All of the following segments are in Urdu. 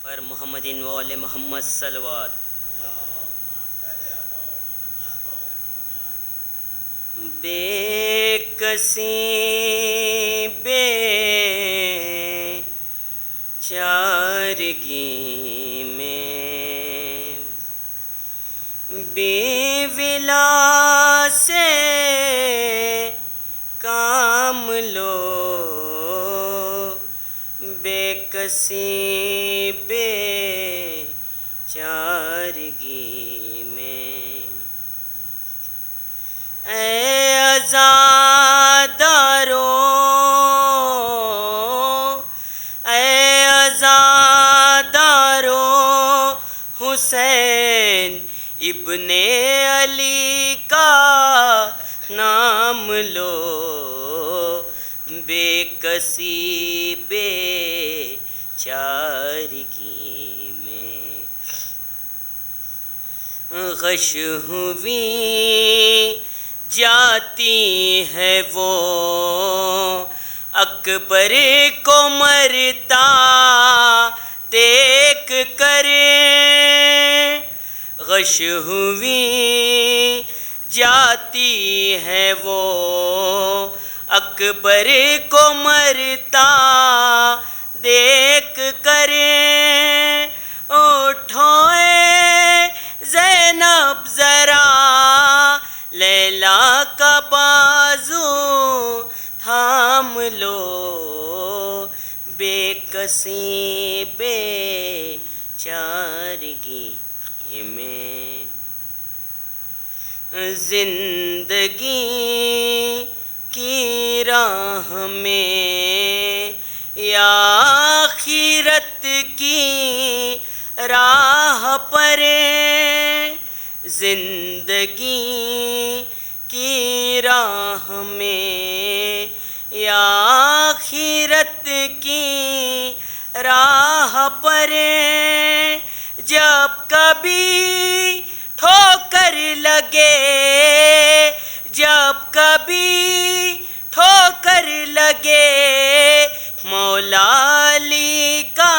پر محمد و آل محمد صلوات۔ بے کسی بے چارگی میں بے ولا سے کام لو، بے کسی بے چارگی میں اے عزادارو، اے عزادارو، حسین ابن علی کا نام لو، بے کسی بے چارگی میں غش ہوئی جاتی ہے وہ اکبر کو مرتا دیکھ کر، غش ہوئی جاتی ہے وہ اکبر کو مرتا دیکھ کر، اٹھو اے زینب ذرا لیلا کا بازو تھام لو، بے کسی بے چارگی میں زندگی کی راہ میں یا آخرت کی راہ پر، زندگی کی راہ میں یا آخرت کی راہ پر، جب کبھی ٹھوکر لگے، جب کبھی ٹھوکر لگے، مولا علی کا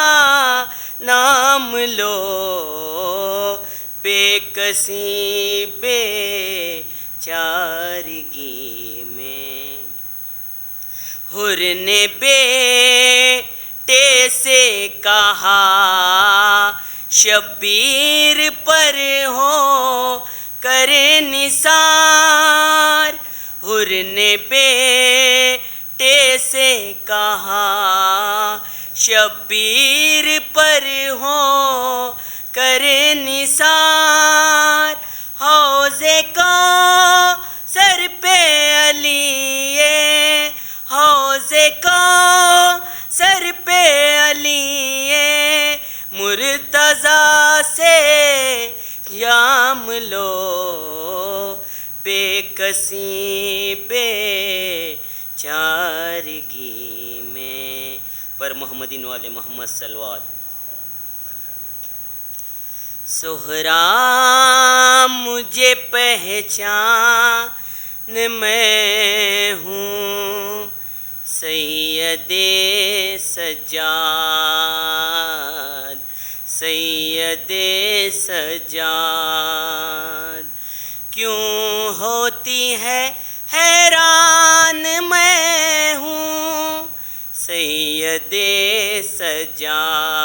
نام لو، بے کسی بے چارگی میں حر نے بیٹے سے کہا شبیر پر ہو کر نثار، حر نے بیٹے سے کہا شبیر پر ہو کر نثار، حوض کوثر پہ علی، حوض کوثر پہ علی مرتضیٰ سے جام لو، بے کسی بے چارگی میں پر محمد و آل محمد صلوات۔ سہرا مجھے پہچان میں ہوں سید سجاد، سید سجاد، کیوں ہوتی ہے حیران میں ہوں سید سجاد،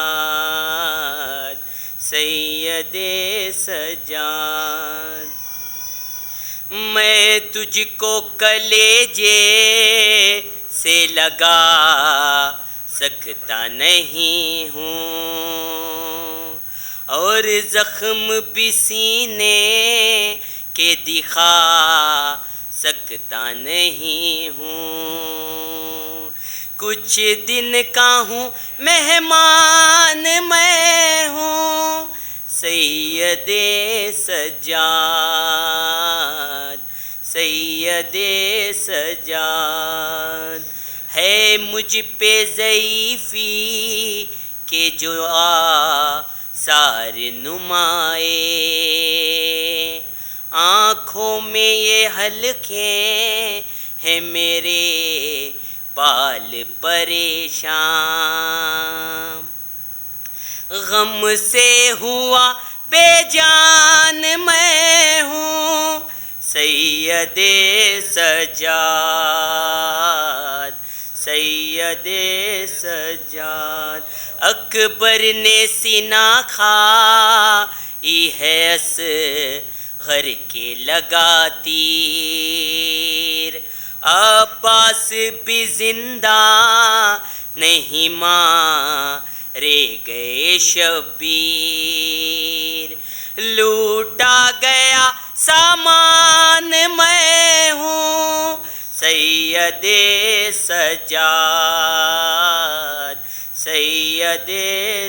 سید سجاد، میں تجھ کو کلیجے سے لگا سکتا نہیں ہوں، اور زخم بھی سینے کے دکھا سکتا نہیں ہوں، کچھ دن کا ہوں مہمان میں ہوں سید سجاد، سید سجاد، ہے مجھ پہ ضعیفی کے جو آثار نمائے، آنکھوں میں یہ حلقے ہیں میرے بال پریشان، غم سے ہوا بے جان میں ہوں سید سجاد سید سجاد اکبر نے سینہ کھائی ہے اصغر کے لگا تیر عباس بھی زندہ نہیں مارے گئے شبیر لوٹا گیا سامان میں ہوں سید سجاد سید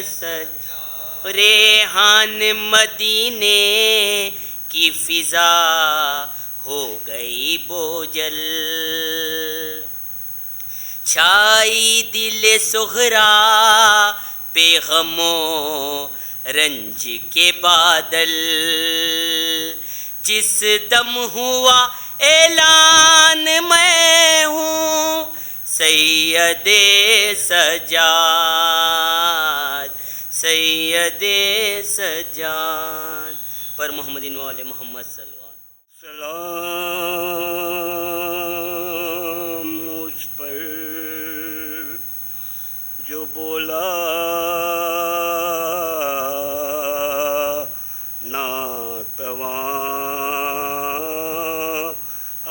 سجاد ریحان مدینے کی فضا ہو گئی بوجھل چھائی دل صغرا پہ غم و رنج کے بادل جس دم ہوا اعلان میں ہوں سید سجاد سید سجاد پر محمد وآل محمد صلی اللہ علیہ وسلم سلام مجھ پر جو بولا ناتواں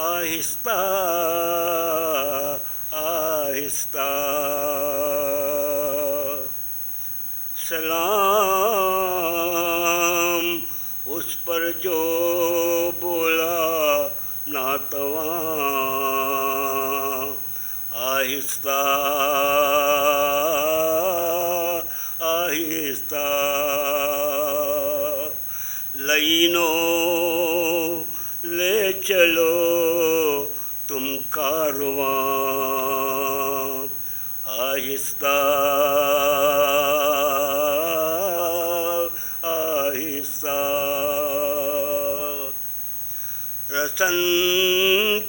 آہستہ آہستہ سلام اس پر جو بولا ناتواں آہستہ آہستہ لینوں لے چلو تم کارواں آہستہ آہستہ رسن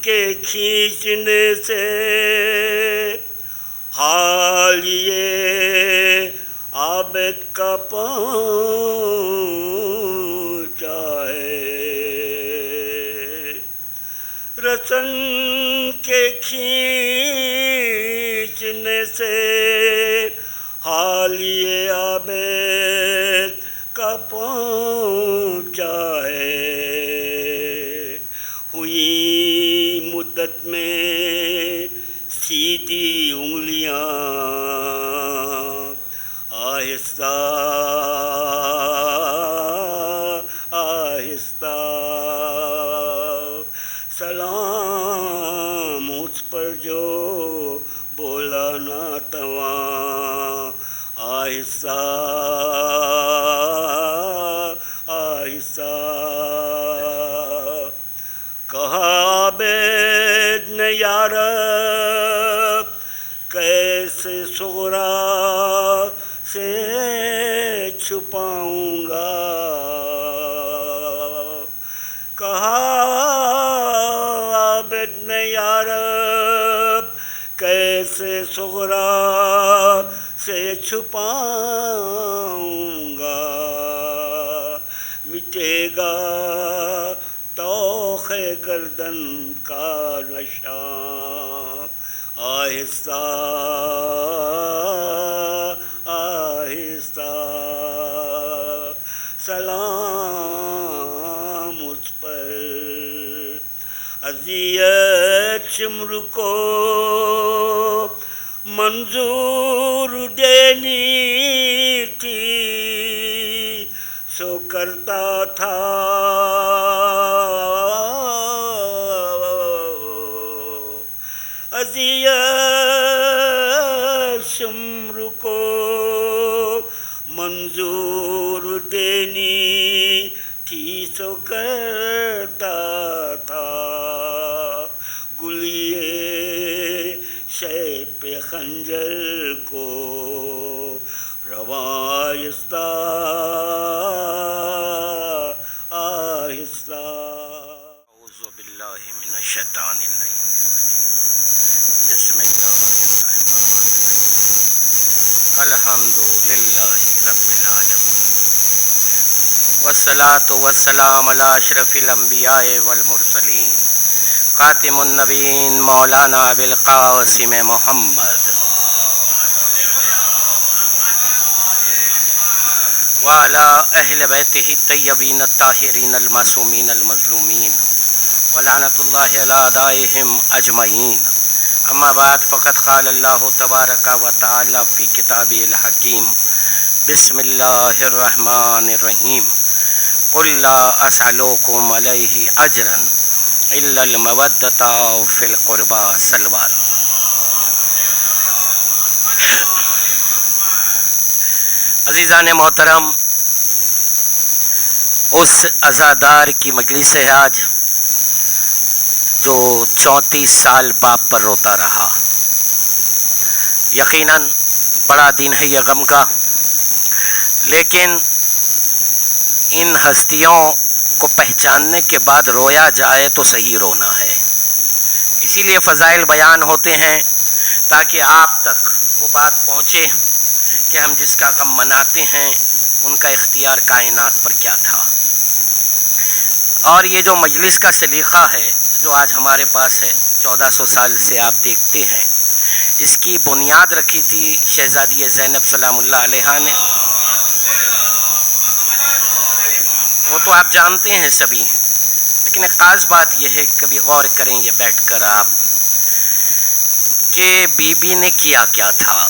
کے کھینچنے سے حالیے عابد کا پہنچا ہے رسن کے کھینچنے سے حالیے عابد کا پہنچا ہے ہوئی مدت میں سیدھی انگلیاں آہستہ آہستہ سلام اس پر جو بولا ناتواں آہستہ آہستہ کہا عابد نے یا رب کیسے صغرا سے چھپاؤں گا کہا عابد نے یا رب کیسے صغرا سے چھپاؤں گا مٹے گا توخ گردن کا نشان آہستہ آہستہ سلام اس پر اذیت شمر کو منظور دینی تھی سو کرتا تھا اذیت شمر کو منظور دینی تھی سو کرتا تھا گلیے شے پہ خنجر کو روایستہ آہستہ اعوذ باللہ من الشیطان الرجیم بسم اللہ الرحمن الرحیم الحمد للہ رب العالمین والصلاة والسلام على اشرف الانبیاء والمرسلین خاتم النبیین مولانا ابی القاسم محمد وعلى اہل بیتہ الطیبین الطاہرین المعصومین المظلومین ولعنۃ اللہ علی اعدائہم اجمعین. اما بعد فقد قال اللہ تبارک و تعالی فی کتابہ الحکیم بسم اللہ الرحمن الرحیم قل لا اسألکم علیہ اجرا الا المودۃ فی القربى صلوات. عزیزان محترم، اس عزادار کی مجلس ہے آج جو 34 سال باپ پر روتا رہا. یقیناً بڑا دن ہے یہ غم کا، لیکن ان ہستیوں کو پہچاننے کے بعد رویا جائے تو صحیح رونا ہے. اسی لیے فضائل بیان ہوتے ہیں تاکہ آپ تک وہ بات پہنچے کہ ہم جس کا غم مناتے ہیں ان کا اختیار کائنات پر کیا تھا. اور یہ جو مجلس کا سلیقہ ہے جو آج ہمارے پاس ہے، 1400 سال سے آپ دیکھتے ہیں، اس کی بنیاد رکھی تھی شہزادی زینب سلام اللہ علیہا نے. وہ تو آپ جانتے ہیں سبھی، لیکن ایک خاص بات یہ ہے، کبھی غور کریں یہ بیٹھ کر آپ، کہ بی بی نے کیا کیا تھا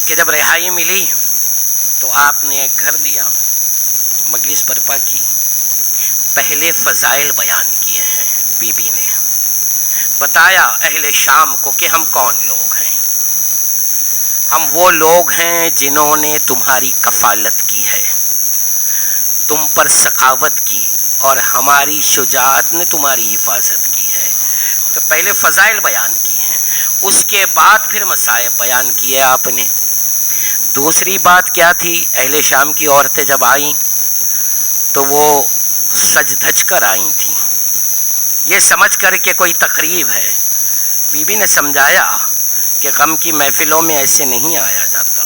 کہ جب رہائی ملی تو آپ نے ایک گھر دیا، مجلس برپا کی، پہلے فضائل بیان کیے ہیں. بی بی نے بتایا اہل شام کو کہ ہم کون لوگ ہیں. ہم وہ لوگ ہیں جنہوں نے تمہاری کفالت کی ہے، تم پر سخاوت کی، اور ہماری شجاعت نے تمہاری حفاظت کی ہے. تو پہلے فضائل بیان کیے ہیں، اس کے بعد پھر مصائب بیان کیے آپ نے. دوسری بات کیا تھی؟ اہل شام کی عورتیں جب آئیں تو وہ سج دھج کر آئی تھیں، یہ سمجھ کر کہ کوئی تقریب ہے. بی بی نے سمجھایا کہ غم کی محفلوں میں ایسے نہیں آیا جاتا،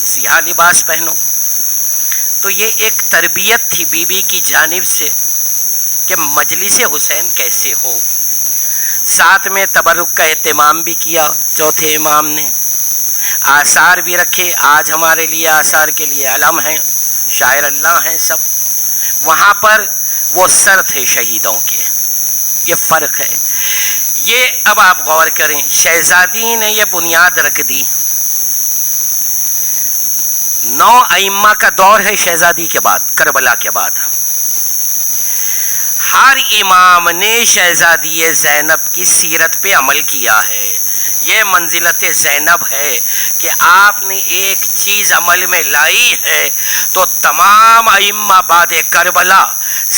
سیاہ لباس پہنو. تو یہ ایک تربیت تھی بی بی کی جانب سے کہ مجلس حسین کیسے ہو. ساتھ میں تبرک کا اہتمام بھی کیا چوتھے امام نے، آثار بھی رکھے. آج ہمارے لیے آثار کے لیے علم ہیں، شاعر اللہ ہیں سب. وہاں پر وہ سر تھے شہیدوں کے. یہ فرق ہے. یہ اب آپ غور کریں، شہزادی نے یہ بنیاد رکھ دی. 9 ائمہ کا دور ہے شہزادی کے بعد، کربلا کے بعد. ہر امام نے شہزادی زینب کی سیرت پہ عمل کیا ہے. یہ منزلت زینب ہے کہ آپ نے ایک چیز عمل میں لائی ہے تو تمام ائمہ بعد کربلا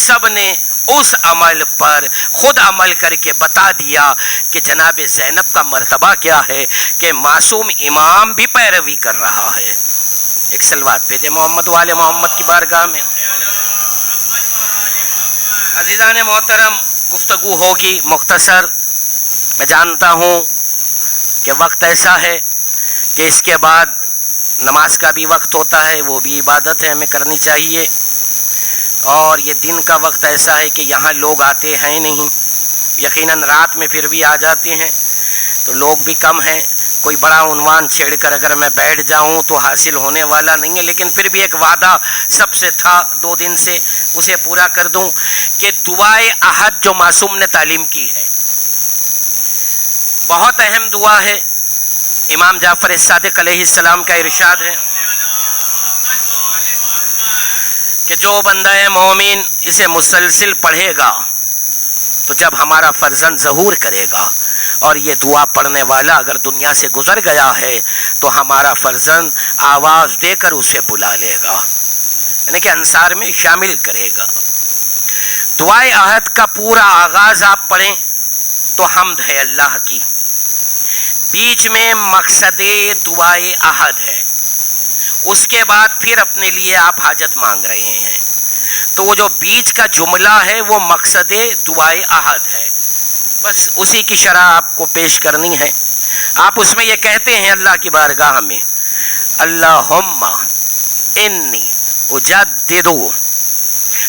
سب نے اس عمل پر خود عمل کر کے بتا دیا کہ جناب زینب کا مرتبہ کیا ہے، کہ معصوم امام بھی پیروی کر رہا ہے. ایک سلوات بھیجے محمد والے محمد کی بارگاہ میں. عزیزان محترم، گفتگو ہوگی مختصر. میں جانتا ہوں کہ وقت ایسا ہے کہ اس کے بعد نماز کا بھی وقت ہوتا ہے، وہ بھی عبادت ہے، ہمیں کرنی چاہیے. اور یہ دن کا وقت ایسا ہے کہ یہاں لوگ آتے ہیں نہیں، یقیناً رات میں پھر بھی آ جاتے ہیں تو لوگ بھی کم ہیں. کوئی بڑا عنوان چھیڑ کر اگر میں بیٹھ جاؤں تو حاصل ہونے والا نہیں ہے، لیکن پھر بھی ایک وعدہ سب سے تھا 2 دن سے، اسے پورا کر دوں کہ دعائے احد جو معصوم نے تعلیم کی ہے، بہت اہم دعا ہے. امام جعفر صادق علیہ السلام کا ارشاد ہے کہ جو بندہ مومن اسے مسلسل پڑھے گا تو جب ہمارا فرزند ظہور کرے گا، اور یہ دعا پڑھنے والا اگر دنیا سے گزر گیا ہے تو ہمارا فرزند آواز دے کر اسے بلا لے گا، یعنی کہ انصار میں شامل کرے گا. دعائے عہد کا پورا آغاز آپ پڑھیں تو حمد ہے اللہ کی، بیچ میں مقصد دعائے عہد ہے، اس کے بعد پھر اپنے لیے آپ حاجت مانگ رہے ہیں، تو وہ جو بیچ کا جملہ ہے وہ مقصد دعائے عہد ہے. بس اسی کی شرح آپ کو پیش کرنی ہے. آپ اس میں یہ کہتے ہیں اللہ کی بارگاہ میں، اللہم انی اجدد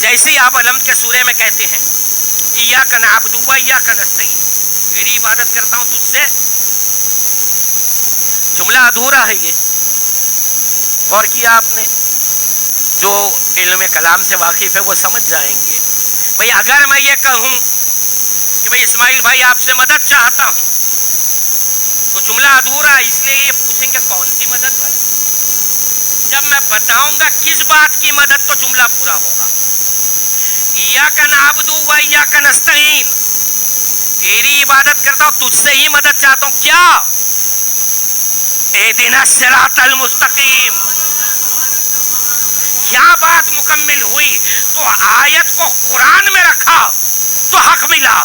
جیسے آپ الحمد کے سورے میں کہتے ہیں ایاک نعبد و ایاک نستعین، میری عبادت کرتا ہوں تجھ سے، جملہ ادھورا ہے یہ. غور کیا آپ نے؟ جو علم کلام سے واقف ہے وہ سمجھ جائیں گے. بھئی اگر میں یہ کہوں کہ بھئی اسماعیل بھائی آپ سے مدد چاہتا ہوں تو جملہ ادھورا، اس لیے یہ پوچھیں گے کون سی مدد بھائی؟ جب میں بتاؤں گا کس بات کی مدد تو جملہ پورا ہوگا. ایاک نعبد و ایاک نستعین، تیری عبادت کرتا ہوں تجھ سے ہی مدد چاہتا ہوں. کیا؟ اہدنا الصراط المستقیم. کیا بات مکمل ہوئی؟ تو آیت کو قرآن میں رکھا تو حق ملا.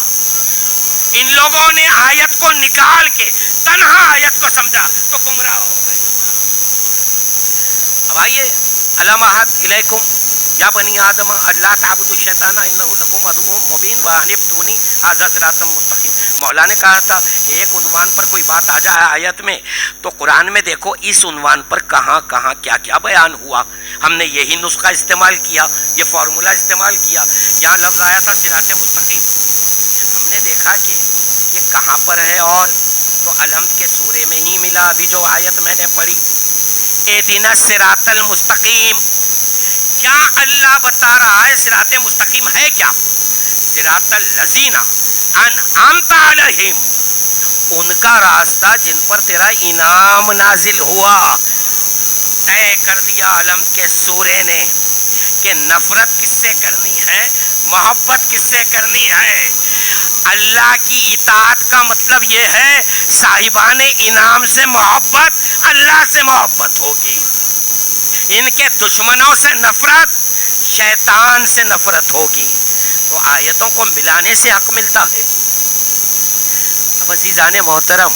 ان لوگوں نے آیت کو نکال کے تنہا آیت کو سمجھا تو گمراہ ہو گئے. اب آئیے، علم احد الیکم یا بنی آدم اللہ تعبدوا الشیطان انہ لکم عدو مبین وان اعبدونی ھذا صراط مستقیم. مولا نے کہا تھا ایک عنوان پر کوئی بات آ جائے آیت میں تو قرآن میں دیکھو اس عنوان پر کہاں کہاں کیا کیا بیان ہوا. ہم نے یہی نسخہ استعمال کیا، یہ فارمولا استعمال کیا. یہاں لفظ آیا تھا صراط مستقیم، ہم نے دیکھا کہ یہ کہاں پر ہے، اور تو الحمد کے سورے میں ہی ملا. ابھی جو آیت میں نے پڑھی اہدنا الصراط المستقیم، کیا اللہ بتا رہا ہے صراط مستقیم ہے کیا؟ صراط الذین انعمت علیہم، ان کا راستہ جن پر تیرا انعام نازل ہوا. طے کر دیا الحمد کے سورے نے کہ نفرت کس سے کرنی ہے، محبت کس سے کرنی ہے. اللہ کی اطاعت کا مطلب یہ ہے صاحبان انعام سے محبت، اللہ سے محبت ہوگی. ان کے دشمنوں سے نفرت، شیطان سے نفرت ہوگی. تو آیتوں کو ملانے سے حق ملتا ہے. اب عزیزان محترم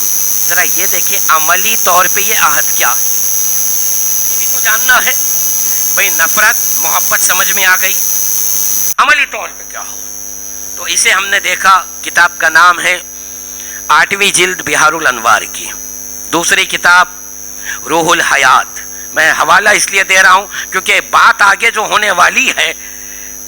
ذرا یہ دیکھیں عملی طور پہ یہ عہد کیا ہے، یہ بھی تو جاننا ہے. بھئی نفرت محبت سمجھ میں آ گئی، عملی طور پہ کیا ہو؟ تو اسے ہم نے دیکھا. کتاب کا نام ہے 8ویں جلد بہار الانوار کی، دوسری کتاب روح الحیات. میں حوالہ اس لیے دے رہا ہوں کیونکہ بات آگے جو ہونے والی ہے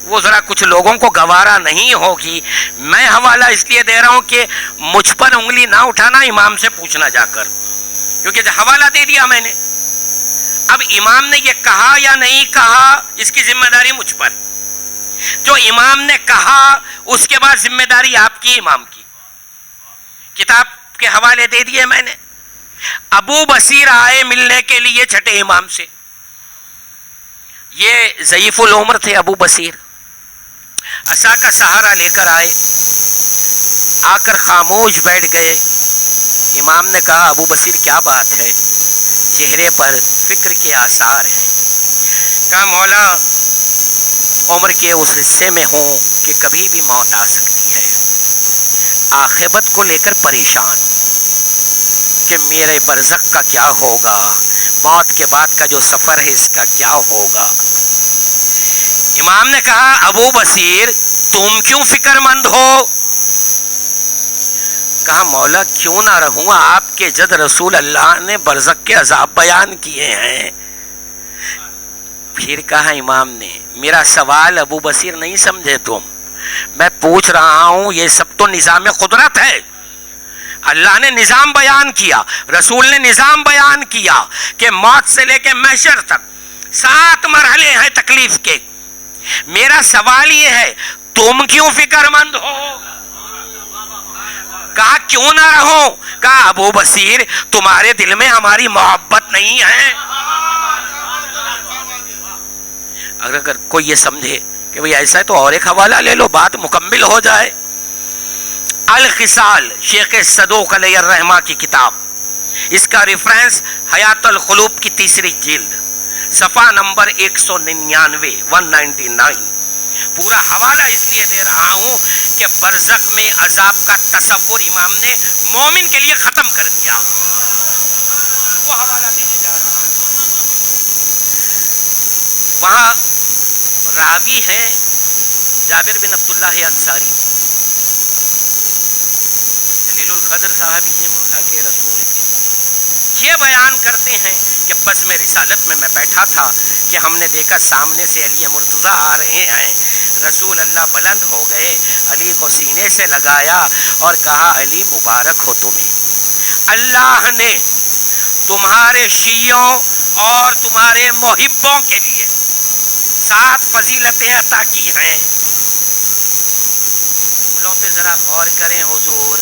وہ ذرا کچھ لوگوں کو گوارا نہیں ہوگی. میں حوالہ اس لیے دے رہا ہوں کہ مجھ پر انگلی نہ اٹھانا، امام سے پوچھنا جا کر، کیونکہ حوالہ دے دیا میں نے. اب امام نے یہ کہا یا نہیں کہا اس کی ذمہ داری مجھ پر. جو امام نے کہا اس کے بعد ذمہ داری آپ کی، امام کی. کتاب کے حوالے دے دیے میں نے. ابو بصیر آئے ملنے کے لیے چھٹے امام سے. یہ ضعیف العمر تھے ابو بصیر. عصا کا سہارا لے کر آئے، آ کر خاموش بیٹھ گئے. امام نے کہا ابو بصیر کیا بات ہے؟ چہرے پر فکر کے آثار ہیں. کہا مولا عمر کے اس حصے میں ہوں کہ کبھی بھی موت آ سکتی ہے، عاقبت کو لے کر پریشان کہ میرے برزخ کا کیا ہوگا، موت کے بعد کا جو سفر ہے اس کا کیا ہوگا. امام نے کہا ابو بصیر تم کیوں فکر مند ہو؟ کہا مولا کیوں نہ رہوں، آپ کے جد رسول اللہ نے برزخ کے عذاب بیان کیے ہیں. پھر کہا امام نے میرا سوال ابو بصیر نہیں سمجھے تم، میں پوچھ رہا ہوں یہ سب تو نظام قدرت ہے. اللہ نے نظام بیان کیا، رسول نے نظام بیان کیا کہ موت سے لے کے محشر تک 7 مرحلے ہیں تکلیف کے. میرا سوال یہ ہے تم کیوں فکر مند ہو؟ کہا کیوں نہ رہو؟ کہا ابو بصیر تمہارے دل میں ہماری محبت نہیں ہے. اگر کوئی یہ سمجھے کہ بھئی ایسا ہے تو اور ایک حوالہ لے لو، بات مکمل ہو جائے. الخصال شیخ صدوق علیہ الرحمہ کی کتاب، اس کا ریفرنس حیات القلوب کی 3 جلد، صفحہ نمبر 199. پورا حوالہ اس لیے دے رہا ہوں کہ برزخ میں عذاب کا تصور امام نے مومن کے لیے ختم کر دیا. وہ حوالہ دینے جا رہا ہوں. وہاں راوی ہیں جابر بن عبداللہ انصاری، جلیل القدر صحابی ہیں مولا کے رسول کے. یہ بیان کرتے ہیں کہ بس میں رسالت میں بیٹھا تھا کہ ہم نے دیکھا سامنے سے علی مرتضیٰ آ رہے ہیں. رسول اللہ بلند ہو گئے, علی کو سینے سے لگایا اور کہا علی مبارک ہو تمہیں, اللہ نے تمہارے شیعوں اور تمہارے محبوں کے لیے 7 فضیلتیں عطا کی ہیں. پھولوں پہ ذرا غور کریں حضور,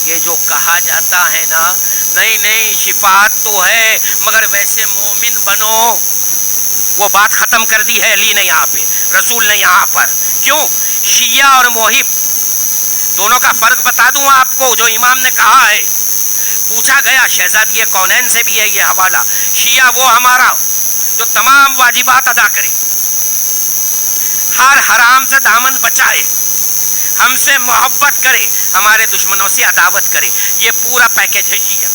یہ جو کہا جاتا ہے نا نہیں نہیں شفاعت تو ہے مگر ویسے مومن بنو, وہ بات ختم کر دی ہے علی نے یہاں پہ, رسول نے یہاں پر. کیوں؟ شیعہ اور محب دونوں کا فرق بتا دوں آپ کو, جو امام نے کہا ہے. پوچھا گیا شہزادی کونین سے بھی ہے یہ حوالہ, شیعہ وہ ہمارا جو تمام واجبات ادا کرے, ہر حرام سے دامن بچائے, ہم سے محبت کرے, ہمارے دشمنوں سے عداوت کرے, یہ پورا پیکج ہے شیعہ.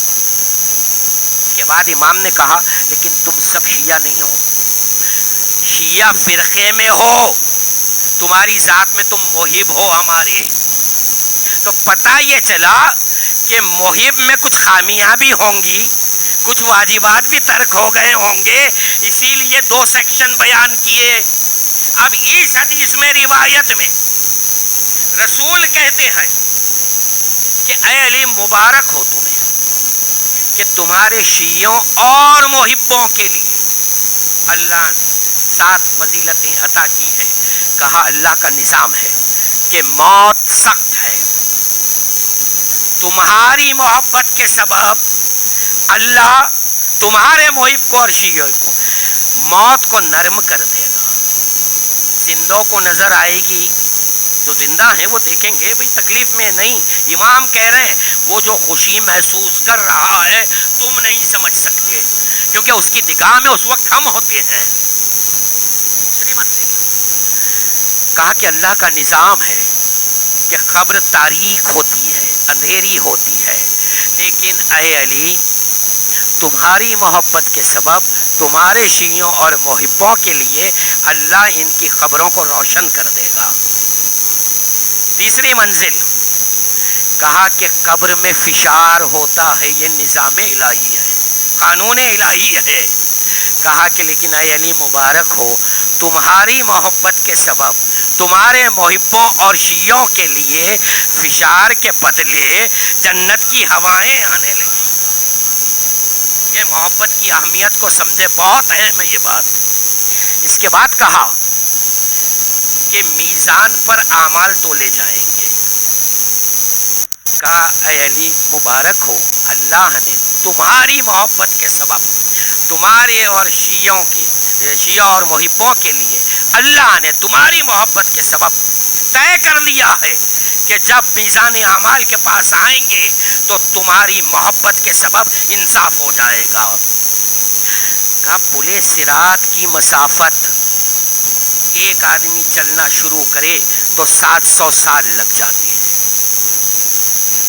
اس کے بعد امام نے کہا لیکن تم سب شیعہ نہیں ہو, شیعہ فرقے میں ہو, تمہاری ذات میں تم محب ہو ہمارے. تو پتہ یہ چلا کہ محب میں کچھ خامیاں بھی ہوں گی, کچھ واجبات بھی ترک ہو گئے ہوں گے, اسی لیے 2 سیکشن بیان کیے. اب اس حدیث میں روایت میں رسول کہتے ہیں کہ اے علی مبارک ہو تمہیں کہ تمہارے شیعوں اور محبوں کے لیے اللہ نے 7 فضیلتیں عطا کی ہیں. کہا اللہ کا نظام ہے کہ موت سخت ہے, تمہاری محبت کے سبب اللہ تمہارے محب کو اور شیعوں کو موت کو نرم کر دے گا. زندوں کو نظر آئے گی, جو زندہ ہیں وہ دیکھیں گے بھئی تکلیف میں نہیں. امام کہہ رہے ہیں وہ جو خوشی محسوس کر رہا ہے تم نہیں سمجھ سکتے, کیونکہ اس کی نگاہ میں اس وقت ہم ہوتے ہیں. دوسری منزل کہا کہ اللہ کا نظام ہے کہ قبر تاریک ہوتی ہے, اندھیری ہوتی ہے, لیکن اے علی تمہاری محبت کے سبب تمہارے شیعوں اور محبوں کے لیے اللہ ان کی قبروں کو روشن کر دے گا. تیسری منزل کہا کہ قبر میں فشار ہوتا ہے, یہ نظام الہی ہے, قانون الہی ہے. کہا کہ لیکن اے علی مبارک ہو تمہاری محبت کے سبب تمہارے محبوں اور شیعوں کے لیے فشار کے بدلے جنت کی ہوائیں آنے لگی. یہ محبت کی اہمیت کو سمجھے, بہت اہم ہے یہ بات. اس کے بعد کہا کہ میزان پر اعمال تولے جائیں گے. کہا اے علی مبارک ہو اللہ نے تمہاری محبت کے سبب تمہارے اور شیعوں اور محبوں کے لیے اللہ نے تمہاری محبت کے سبب طے کر لیا ہے کہ جب میزان اعمال کے پاس آئیں گے تو تمہاری محبت کے سبب انصاف ہو جائے گا. کہا پلے صراط کی مسافت ایک آدمی چلنا شروع کرے تو 700 سال لگ جاتے ہیں.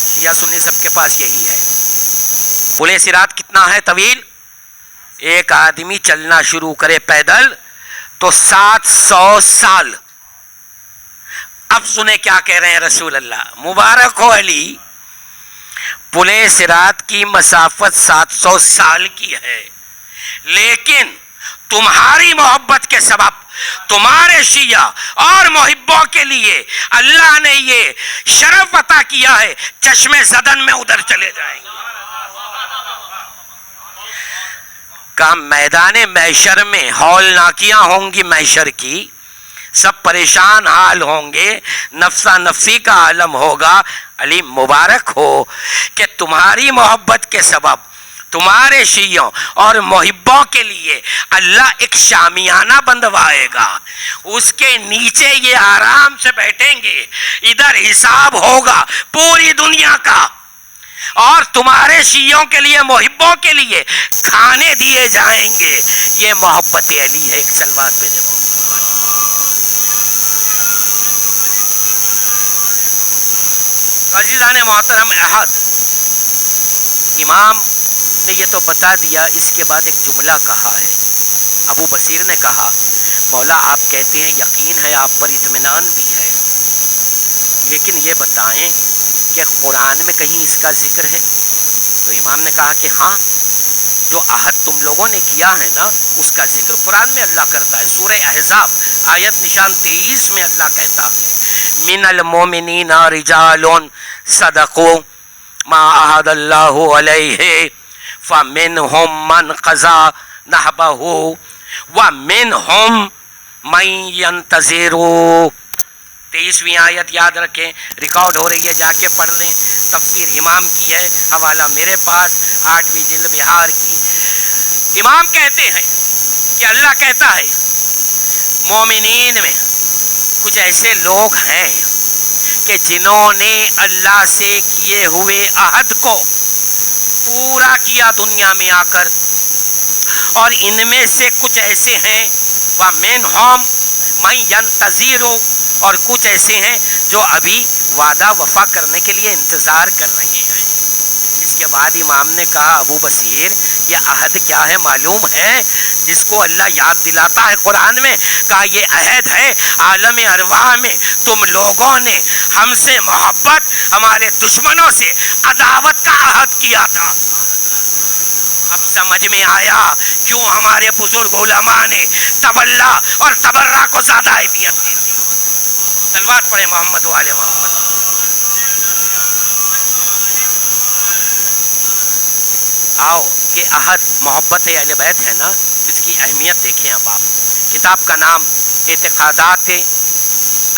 شیعہ سنی سب کے پاس یہی ہے. پلے صراط کتنا ہے طویل, ایک آدمی چلنا شروع کرے پیدل تو 700 سال. اب سنیں کیا کہہ رہے ہیں رسول اللہ, مبارک ہو علی پلے صراط کی مسافت 700 سال کی ہے, لیکن تمہاری محبت کے سبب تمہارے شیعہ اور محبوں کے لیے اللہ نے یہ شرف عطا کیا ہے چشمے زدن میں ادھر چلے جائیں گے. کا میدان محشر میں ہول ناکیاں ہوں گی محشر کی, سب پریشان حال ہوں گے, نفسا نفسی کا عالم ہوگا. علی مبارک ہو کہ تمہاری محبت کے سبب تمہارے شیعوں اور محبوں کے لیے اللہ ایک شامیانہ بندوائے گا, اس کے نیچے یہ آرام سے بیٹھیں گے, ادھر حساب ہوگا پوری دنیا کا, اور تمہارے شیعوں کے لیے محبوں کے لیے کھانے دیے جائیں گے. یہ محبت علی ہے. ایک سلوات بھیجے عزیزان محترم. احد امام نے یہ تو بتا دیا, اس کے بعد ایک جملہ کہا ہے. ابو بصیر نے کہا مولا آپ کہتے ہیں یقین ہے آپ پر اطمینان بھی ہے, لیکن یہ بتائیں کہ قرآن میں کہیں اس کا ذکر ہے؟ تو امام نے کہا کہ ہاں جو عہد تم لوگوں نے کیا ہے نا اس کا ذکر قرآن میں اللہ کرتا ہے. سورہ احزاب آیت نشان 23 میں اللہ کہتا ہے من المومنین رجال صدقوا ما عہد اللہ علیہ فمنہم من قضا نحبہ ومنہم من ینتظر. 23ویں آیت یاد رکھیں, ریکارڈ ہو رہی ہے, جا کے پڑھ لیں. تفسیر امام کی ہے, حوالہ میرے پاس 8ویں جلد بہار کی. امام کہتے ہیں کہ اللہ کہتا ہے مومنین میں کچھ ایسے لوگ ہیں کہ جنہوں نے اللہ سے کیے ہوئے عہد کو پورا کیا دنیا میں آ کر, اور ان میں سے کچھ ایسے ہیں وَمِنْهُمْ مَن يَنْتَظِرُ, اور کچھ ایسے ہیں جو ابھی وعدہ وفا کرنے کے لیے انتظار کر رہے ہیں. اس کے بعد امام نے کہا ابو بصیر یہ عہد کیا ہے معلوم ہے, جس کو اللہ یاد دلاتا ہے قرآن میں, کہا یہ عہد ہے عالم ارواح میں تم لوگوں نے ہم سے محبت, ہمارے دشمنوں سے عداوت کا عہد کیا تھا. اب سمجھ میں آیا کیوں ہمارے بزرگ علماء نے تولا اور تبرہ کو زیادہ اہمیت دی تھی. صلوات پڑھیں محمد والے محمد. آؤ یہ عہد محبت اہل بیت ہے نا, اس کی اہمیت دیکھیں. اب آپ کتاب کا نام اعتقادات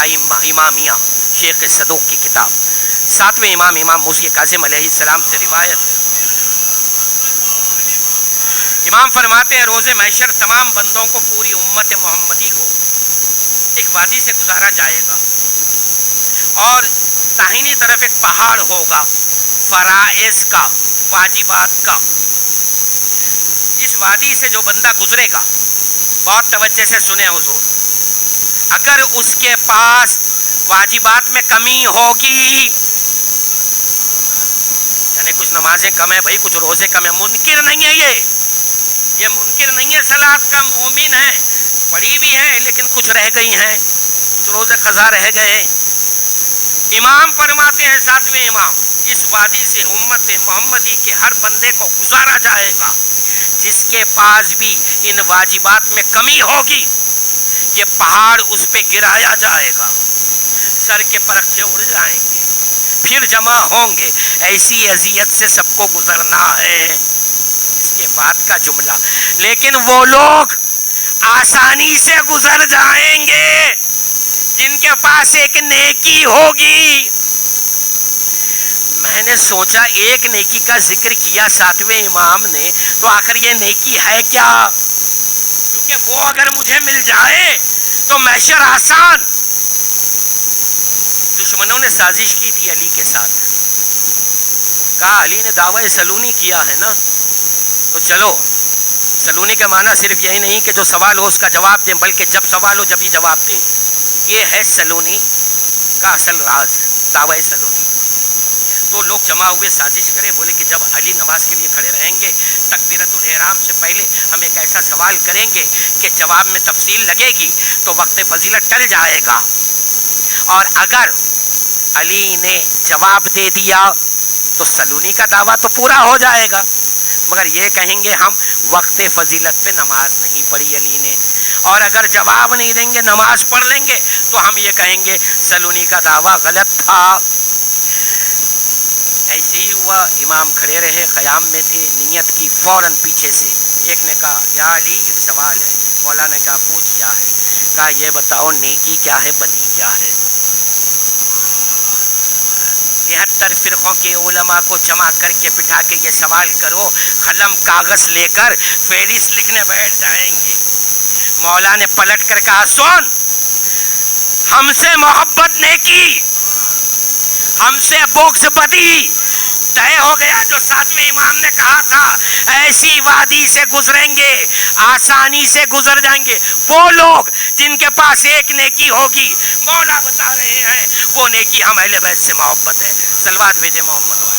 امامیہ, شیخ صدوق کی کتاب. 7ویں امام موسی کاظم علیہ السلام سے روایت ہے, امام فرماتے ہیں روز محشر تمام بندوں کو, پوری امت محمدی کو ایک وادی سے گزارا جائے گا اور داہنی طرف ایک پہاڑ ہوگا فرائض کا, واجبات کا. اس وادی سے جو بندہ گزرے گا, بہت توجہ سے سنیں حضور, اگر اس کے پاس واجبات میں کمی ہوگی, یعنی کچھ نمازیں کم ہیں بھائی, کچھ روزے کم ہیں, منکر نہیں ہے یہ منکر نہیں ہے, صلات کا مومن ہے, پڑھی بھی ہے لیکن کچھ رہ گئی ہیں, کچھ روزے قضا رہ گئے. امام فرماتے ہیں 7ویں امام, اس وادی سے امت محمدی کے ہر بندے کو گزارا جائے گا جس کے پاس بھی ان واجبات میں کمی ہوگی. یہ پہاڑ اس پہ گرایا جائے گا, سر کے پرکھے اڑ جائیں گے, پھر جمع ہوں گے, ایسی اذیت سے سب کو گزرنا ہے. اس کے بعد کا جملہ, لیکن وہ لوگ آسانی سے گزر جائیں گے جن کے پاس ایک نیکی ہوگی. میں نے سوچا ایک نیکی کا ذکر کیا 7ویں امام نے, تو آخر یہ نیکی ہے کیا؟ کیونکہ وہ اگر مجھے مل جائے تو محشر آسان. دشمنوں نے سازش کی تھی علی کے ساتھ, کہا علی نے دعوی سلونی کیا ہے نا, تو چلو. سلونی کا معنی صرف یہی نہیں کہ جو سوال ہو اس کا جواب دیں, بلکہ جب سوال ہو جب ہی جواب دیں. یہ ہے سلونی کا اصل راز, دعوی سلونی. تو لوگ جمع ہوئے, سازش کرے, بولے کہ جب علی نماز کے لیے کھڑے رہیں گے تکبیرۃ الاحرام سے پہلے ہم ایک ایسا سوال کریں گے کہ جواب میں تفصیل لگے گی تو وقت فضیلت ٹل جائے گا, اور اگر علی نے جواب دے دیا تو سلونی کا دعویٰ تو پورا ہو جائے گا. مگر یہ کہیں گے ہم وقت فضیلت پہ نماز نہیں پڑھی علی نے, اور اگر جواب نہیں دیں گے نماز پڑھ لیں گے تو ہم یہ کہیں گے سلونی کا دعویٰ غلط تھا. ایسے ہی ہوا, امام کھڑے رہے, قیام میں تھے, نیت کی, فوراً پیچھے سے ایک نے کہا یا علی ایک سوال ہے. مولا نے کہا پوچھ کیا ہے؟ کہا یہ بتاؤ نیکی کیا ہے, بدی کیا ہے؟ 73 فرقوں کے علماء کو جمع کر کے بٹھا کے یہ سوال کرو, قلم کاغذ لے کر فہرست لکھنے بیٹھ جائیں گے. مولا نے پلٹ کر کہا سن, ہم سے محبت نیکی, ہم سے بغض بدی. طے ہو گیا جو 7ویں امام نے کہا تھا, ایسی وادی سے گزریں گے, آسانی سے گزر جائیں گے وہ لوگ جن کے پاس ایک نیکی ہوگی. مولا بتا رہے ہیں وہ نیکی ہم اہل بیت سے محبت ہے. صلوات بھیجے محمد والے.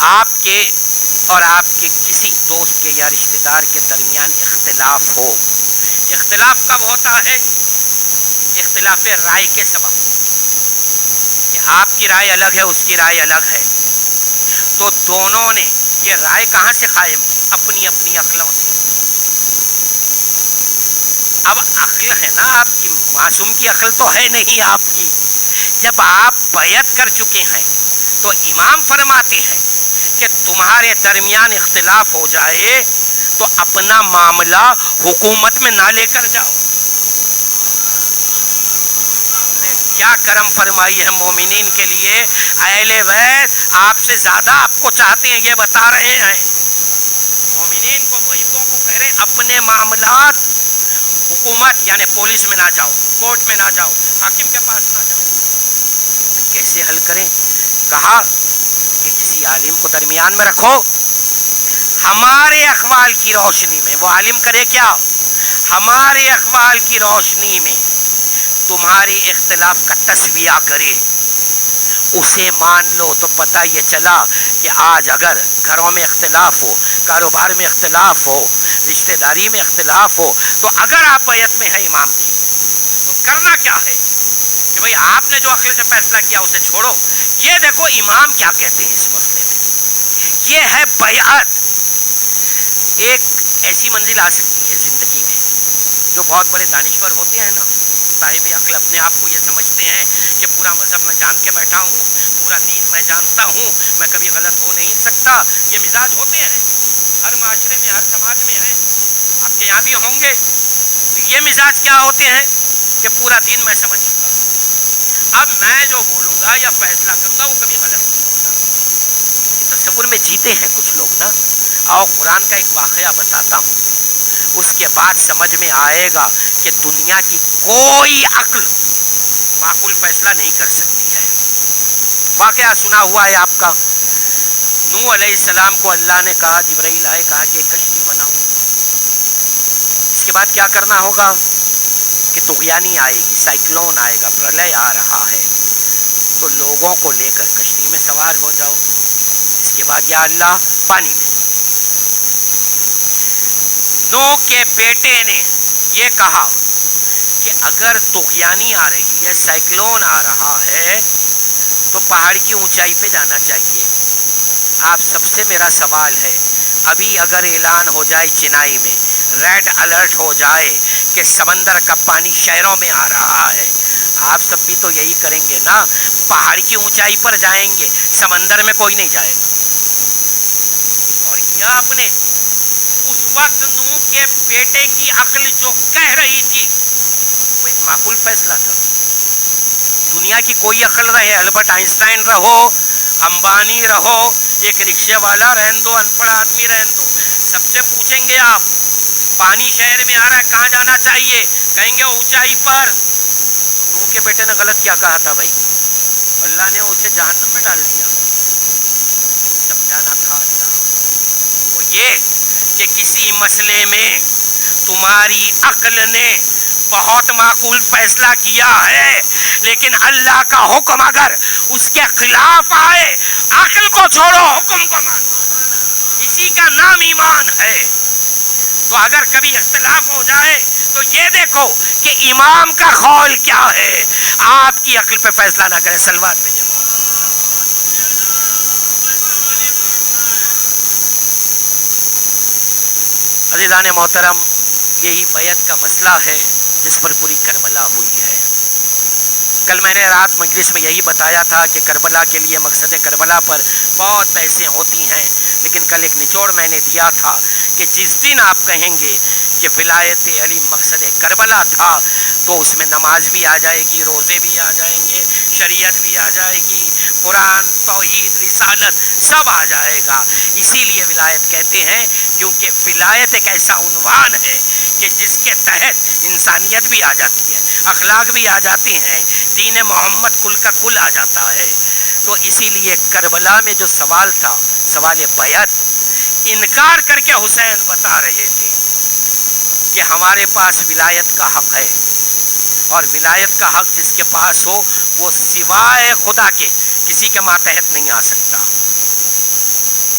آپ کے اور آپ کے کسی دوست کے یا رشتہ دار کے درمیان اختلاف ہو، اختلاف کب ہوتا ہے؟ اختلاف رائے کے سبب، کہ آپ کی رائے الگ ہے، اس کی رائے الگ ہے، تو دونوں نے یہ رائے کہاں سے قائم کی؟ اپنی اپنی عقلوں سے۔ اب عقل ہے نا آپ کی، معصوم کی عقل تو ہے نہیں آپ کی۔ جب آپ بیعت کر چکے ہیں تو امام فرماتے ہیں کہ تمہارے درمیان اختلاف ہو جائے تو اپنا معاملہ حکومت میں نہ لے کر جاؤ۔ کیا کرم فرمائی ہے مومنین کے لیے، اہل بیت آپ سے زیادہ آپ کو چاہتے ہیں، یہ بتا رہے ہیں مومنین کو، محبوں کو کہہ رہے ہیں اپنے معاملات حکومت یعنی پولیس میں نہ جاؤ، کورٹ میں نہ جاؤ، حاکم کے پاس نہ جاؤ۔ کیسے حل کریں؟ کہا کہ کسی عالم کو درمیان میں رکھو، ہمارے اقوال کی روشنی میں، وہ عالم کرے کیا؟ ہمارے اقوال کی روشنی میں تمہارے اختلاف کا تسویہ کرے، اسے مان لو تو پتہ یہ چلا کہ آج اگر گھروں میں اختلاف ہو، کاروبار میں اختلاف ہو، رشتہ داری میں اختلاف ہو، تو اگر آپ بیعت میں ہیں امام کی تو کرنا کیا ہے کہ بھئی آپ نے جو عقل سے فیصلہ کیا اسے چھوڑو۔ یہ دیکھو امام کیا کہتے ہیں اس مسئلے میں، یہ ہے بیعت۔ ایک ایسی منزل آ سکتی ہے زندگی میں، جو بہت بڑے دانشور ہوتے ہیں نا، صاحب عقل اپنے آپ کو یہ سمجھتے ہیں کہ پورا مذہب میں جان کے بیٹھا ہوں، پورا دین میں جانتا ہوں، میں کبھی غلط ہو نہیں سکتا۔ یہ مزاج ہوتے ہیں ہر معاشرے میں، ہر سماج میں ہیں، آپ کے یہاں بھی ہوں گے۔ تو یہ مزاج کیا ہوتے ہیں کہ پورا دین میں سمجھ چکا، اب میں جو بولوں گا یا فیصلہ کروں گا وہ کبھی غلط نہیں ہوگا۔ یہ تصور میں جیتے ہیں کچھ لوگ نا۔ آؤ قرآن کا ایک واقعہ بتاتا ہوں، اس کے بعد سمجھ میں آئے گا کہ دنیا کی کوئی عقل معقول فیصلہ نہیں کر سکتی ہے۔ واقعہ سنا ہوا ہے آپ کا، نوح علیہ السلام کو اللہ نے کہا، جبرائیل آئے، کہا کہ ایک کشتی بناؤ، اس کے بعد کیا کرنا ہوگا کہ طغیانی آئے گی، سائیکلون آئے گا، پرلے آ رہا ہے، تو لوگوں کو لے کر کشتی میں سوار ہو جاؤ۔ اس کے بعد یا اللہ پانی میں۔ نوح کے بیٹے نے یہ کہا کہ اگر طغیانی آ رہی ہے، سائیکلون آ رہا ہے، تو پہاڑ کی اونچائی پہ جانا چاہیے۔ آپ سب سے میرا سوال ہے، ابھی اگر اعلان ہو جائے چنائی میں، ریڈ الرٹ ہو جائے کہ سمندر کا پانی شہروں میں آ رہا ہے، آپ سب بھی تو یہی کریں گے نا، پہاڑ کی اونچائی پر جائیں گے، سمندر میں کوئی نہیں جائے گا۔ اور یہ آپ نے اس وقت نوح کے بیٹے کی عقل جو کہہ رہی تھی وہ ایک معقول فیصلہ تھا۔ دنیا کی کوئی عقل رہے، البرٹ آئنسٹائن رہو، امبانی رہو، ایک رکشے والا رہن دو، ان پڑھ آدمی رہن دو، سب سے پوچھیں گے آپ پانی شہر میں آ رہا ہے کہاں جانا چاہیے، کہیں گے اونچائی پر۔ تو نوح کے بیٹے نے غلط کیا کہا تھا بھائی؟ اللہ نے اسے جہنم میں ڈال دیا۔ سمجھانا تھا اللہ وہ یہ کہ کسی مسئلے میں تمہاری عقل نے بہت معقول فیصلہ کیا ہے، لیکن اللہ کا حکم اگر اس کے خلاف آئے، عقل کو چھوڑو، حکم کو مانو، اسی کا نام ایمان ہے۔ تو اگر کبھی اختلاف ہو جائے تو یہ دیکھو کہ امام کا قول کیا ہے، آپ کی عقل پہ فیصلہ نہ کریں۔ سلوات بھیجیں۔ عزیزان محترم، یہی بیعت کا مسئلہ ہے جس پر پوری کربلا ہوئی ہے۔ کل میں نے رات مجلس میں یہی بتایا تھا کہ کربلا کے لیے مقصد کربلا پر بہت بحثیں ہوتی ہیں، لیکن کل ایک نچوڑ میں نے دیا تھا کہ جس دن آپ کہیں گے کہ ولایت علی مقصد کربلا تھا تو اس میں نماز بھی آ جائے گی، روزے بھی آ جائیں گے، شریعت بھی آ جائے گی، قرآن، توحید، رسالت سب آ جائے گا۔ اسی لیے ولایت کہتے ہیں، کیونکہ ولایت ایک ایسا عنوان ہے کہ جس کے تحت انسانیت بھی آ جاتی ہے، اخلاق بھی آ جاتے ہیں، دین محمد کل کا کل آ جاتا ہے۔ تو اسی لیے کربلا میں جو سوال تھا، سوال بیعت، انکار کر کے حسین بتا رہے تھے کہ ہمارے پاس ولایت کا حق ہے، اور ولایت کا حق جس کے پاس ہو وہ سوائے خدا کے کسی کے ماتحت نہیں آ سکتا۔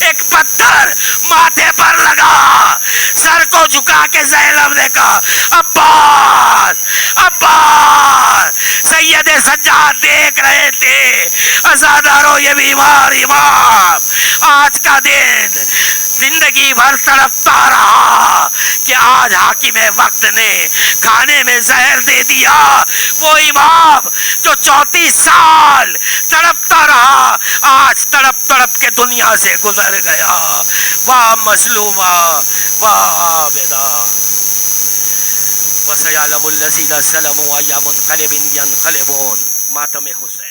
ایک پتھر ماتھے پر لگا، سر کو جھکا کے زینب نے کہا عباس عباس۔ سید سجاد دیکھ رہے تھے، عزادارو یہ بیمار امام آج کا دن زندگی بھر تڑپتا رہا کہ آج حاکم وقت نے کھانے میں زہر دے دیا۔ وہ امام جو 34 سال تڑپتا رہا آج تڑپ تڑپ کے دنیا سے گزر گیا۔ واہ مظلومہ واہ عابدہ۔ وَسَيَعْلَمُ الَّذِينَ ظَلَمُوا أَيَّ مُنقَلِبٍ يَنقَلِبُونَ۔ ماتم حسین۔